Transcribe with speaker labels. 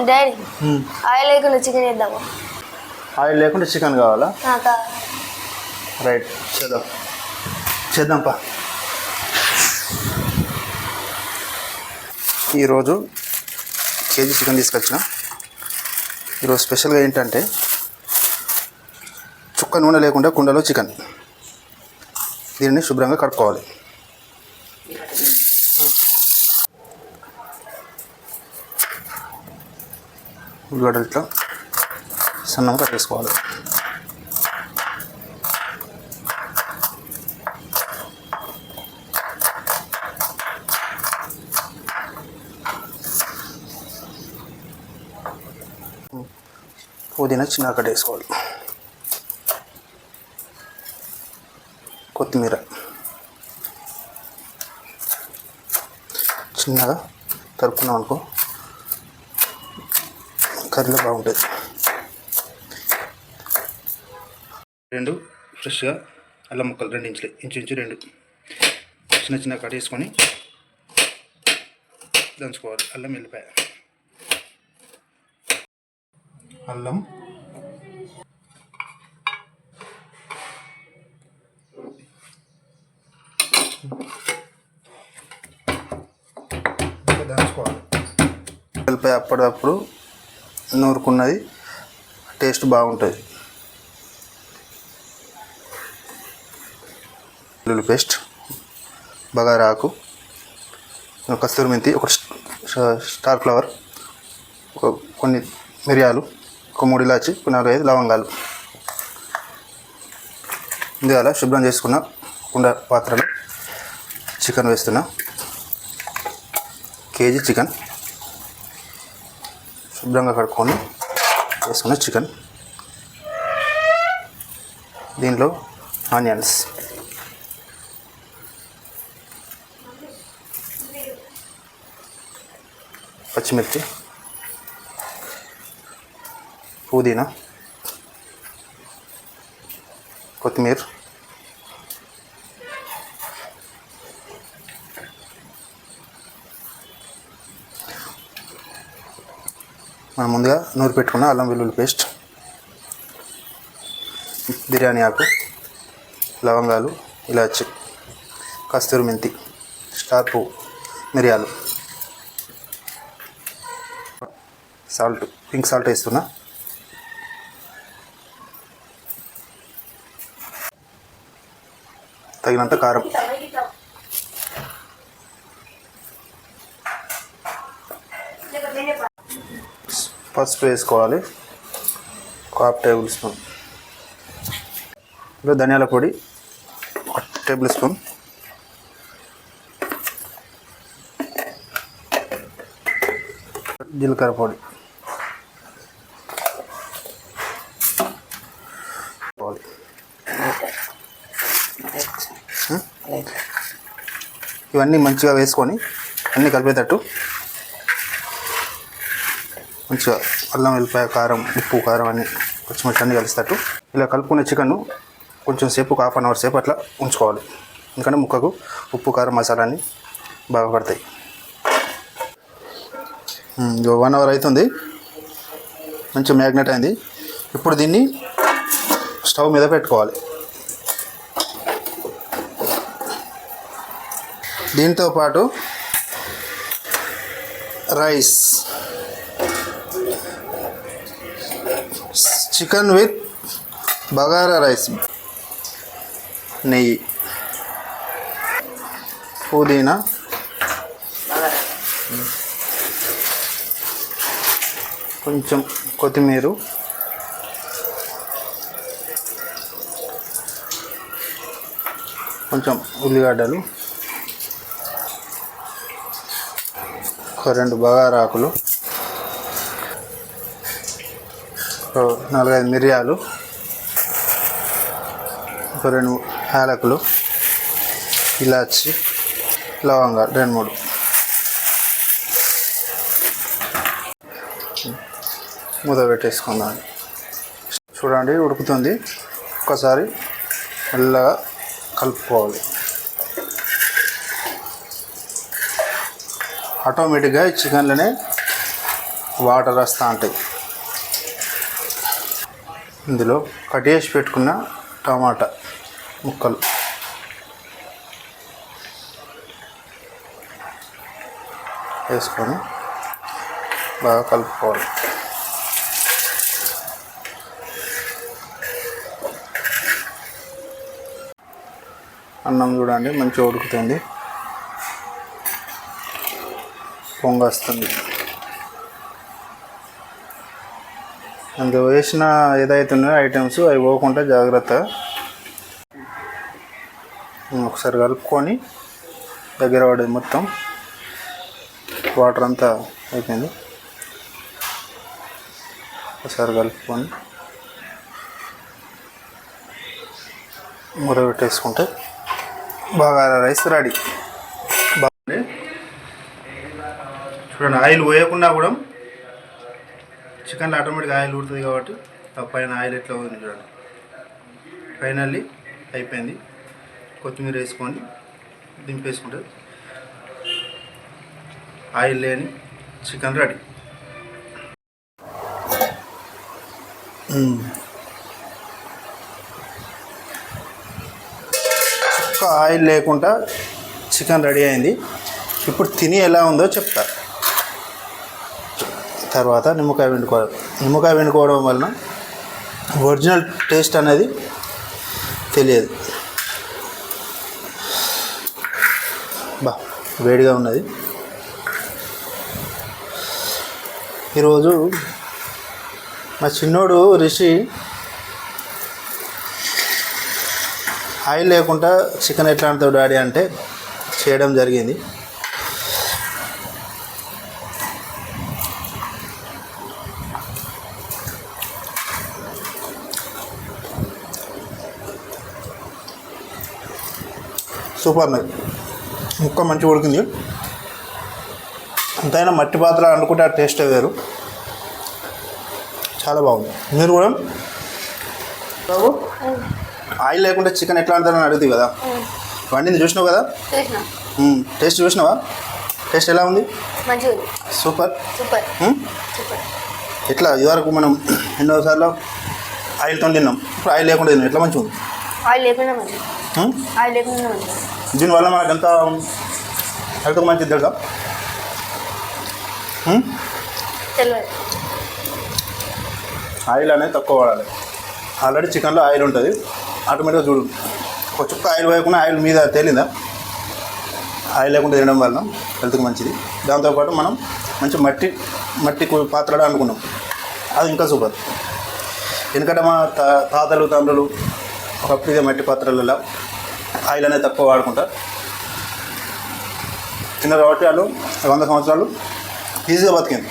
Speaker 1: Daddy oil లేకుండా chicken వేద్దామా?
Speaker 2: Oil లేకుండా చికెన్ కావాలా? రైట్, చేద్దాంపా. ఈరోజు కేజీ చికెన్ తీసుకొచ్చిన. ఈరోజు స్పెషల్గా ఏంటంటే చుక్క నూనె లేకుండా కుండలో చికెన్. దీన్ని శుభ్రంగా కడుక్కోవాలి. ఉల్లిగడ్డలు ఇట్లా సన్నంగా కట్ చేసుకోవాలి. పుదీనా చిన్నగా కట్ చేసుకోవాలి. కొత్తిమీర చిన్నగా తరుపుకున్నాం అనుకో కర్రీలో బాగుంటుంది. 2 ఫ్రెష్గా అల్లం ముక్కలు 2 ఇంచులు ఇంచు 2 చిన్న చిన్న కట్ చేసుకొని దంచుకోవాలి. అల్లం వెల్లిపాయ, అల్లం దంచుకోవాలి. వెల్లిపాయ అప్పటికప్పుడు నూరుకున్నది టేస్ట్ బాగుంటుంది. వెల్లుల్లి పేస్ట్, బగారా ఆకు, కస్తూరి మెంతి, ఒక స్టార్ ఫ్లవర్, కొన్ని మిరియాలు, ఒక 3 ఇలాచి, 4-5 లవంగాలు. ఇందువల్ల శుభ్రం చేసుకున్న కుండ పాత్రలో చికెన్ వేస్తున్నా. కేజీ చికెన్ శుభ్రంగా కడుక్కొని వేసుకున్న చికెన్. దీనిలో ఆనియన్స్, పచ్చిమిర్చి, పుదీనా, కొత్తిమీర, మనం ముందుగా నూరు పెట్టుకున్న అల్లం వెల్లుల్లి పేస్ట్, బిర్యానీ ఆకు, లవంగాలు, ఇలాచి, కస్తూరి మెంతి, స్టార్ పువ్వు, మిరియాలు, సాల్ట్, పింక్ సాల్ట్ వేస్తున్నా. తగినంత కారం, పసుపు వేసుకోవాలి, 1/2 టేబుల్ స్పూన్. ఇప్పుడు ధనియాల పొడి 1 టేబుల్ స్పూన్, జీలకర్ర పొడి, ఇవన్నీ మంచిగా వేసుకొని అన్నీ కలిపేటట్టు మంచిగా అల్లం వెల్లిపాయ, కారం, ఉప్పు, కారం అన్నీ పచ్చిమిర్చి అన్నీ కలిసేటట్టు ఇలా కలుపుకునే చికెన్ను కొంచెం సేపు, 1/2 అవర్ సేపు అట్లా ఉంచుకోవాలి. ఎందుకంటే ముక్కకు ఉప్పు, కారం, మసాలా అన్నీ బాగా పడతాయి. 1 అవర్ అవుతుంది, మంచిగా మ్యాగ్నెట్ అయింది. ఇప్పుడు దీన్ని స్టవ్ మీద పెట్టుకోవాలి. దీంతో పాటు rice, chicken with bagara rice, నెయ్యి, పుదీనా, కొంచెం కొత్తిమీర, కొంచెం ఉల్లిగడ్డలు, 2 బగారా ఆకులు, 4-5 మిరియాలు, 2 యాలకులు, ఇలాచి, లవంగాలు 2-3. మూత పెట్టేసుకుందాం. చూడండి ఉడుకుతుంది. ఒక్కసారి మెల్లగా కలుపుకోవాలి. ఆటోమేటిక్గా ఈ చికెన్లోనే వాటర్ వస్తూ ఉంటాయి. ఇందులో కట్ చేసి పెట్టుకున్న టమాటా ముక్కలు వేసుకొని బాగా కలుపుకోవాలి. అన్నం చూడండి మంచిగా ఉడుకుతుంది, పొంగొస్తుంది. అందులో వేసిన ఏదైతే ఉన్నాయో ఐటమ్స్ అవి పోకుండా జాగ్రత్త ఒకసారి కలుపుకొని దగ్గర పడేది మొత్తం వాటర్ అంతా అయిపోయింది. ఒకసారి కలుపుకొని మూత పెట్టేసుకుంటే బాగా రైస్ రెడీ. బాగుంది చూడండి. ఆయిల్ పోయకుండా కూడా చికెన్లో ఆటోమేటిక్గా ఆయిల్ ఉడుతుంది కాబట్టి ఆ పైన ఆయిల్ ఎట్లా ఉంది చూడండి. ఫైనల్లీ అయిపోయింది. కొత్తిమీర వేసుకొని దింపేసుకుంటే ఆయిల్ లేని చికెన్ రెడీ. చుక్క ఆయిల్ లేకుండా చికెన్ రెడీ అయింది. ఇప్పుడు తిని ఎలా ఉందో చెప్తా. తర్వాత నిమ్మకాయ పిండుకోవాలి. నిమ్మకాయ పిండుకోవడం వలన ఒరిజినల్ టేస్ట్ అనేది తెలియదు. వేడిగా ఉన్నది. ఈరోజు మా చిన్నోడు రిషి ఆయిల్ లేకుండా చికెన్ ఎట్లా అంటావు డాడీ అంటే చేయడం జరిగింది. సూపర్ ఉన్నది. ముక్క మంచిగా ఉడికింది. ఎంతైనా మట్టి పాత్ర అనుకుంటే ఆ టేస్ట్ వేరు. చాలా బాగుంది. మీరు కూడా బాబు ఆయిల్ లేకుండా చికెన్ ఎట్లా అంటారని అడుగుతాయి కదా, వండింది చూసినావు కదా, టేస్ట్ చూసినావా? టేస్ట్ ఎలా ఉంది? Super
Speaker 1: super.
Speaker 2: ఎట్లా ఇదివరకు మనం ఎన్నోసార్లు ఆయిల్తో తిన్నాం, ఇప్పుడు ఆయిల్ లేకుండా తిన్నాం. ఎట్లా మంచిగా ఉంది?
Speaker 1: ఆయిల్ లేకుండా ఆయిల్ లేకుండా
Speaker 2: దీనివల్ల మనకు ఎంత హెల్త్కి మంచిది తెలుసా?
Speaker 1: తెలియదు.
Speaker 2: ఆయిల్ అనేది తక్కువ వాడాలి. ఆల్రెడీ చికెన్లో ఆయిల్ ఉంటుంది. ఆటోమేటిక్గా చూడు ఒక చుక్క ఆయిల్ వేయకుండా ఆయిల్ మీద తేలిందా? ఆయిల్ లేకుండా తినడం వల్ల హెల్త్కి మంచిది. దాంతోపాటు మనం మంచి మట్టి పాత్రలో అనుకున్నాం, అది ఇంకా సూపర్. ఎందుకంటే మా తాతలు తండ్రులు ఒకప్పుడు ఇదే మట్టి పాత్రలలో ఆయిల్ అనేది తక్కువ వాడుకుంటా తిన్నారు కాబట్టి వాళ్ళు 100 సంవత్సరాలు ఈజీగా బతికింది.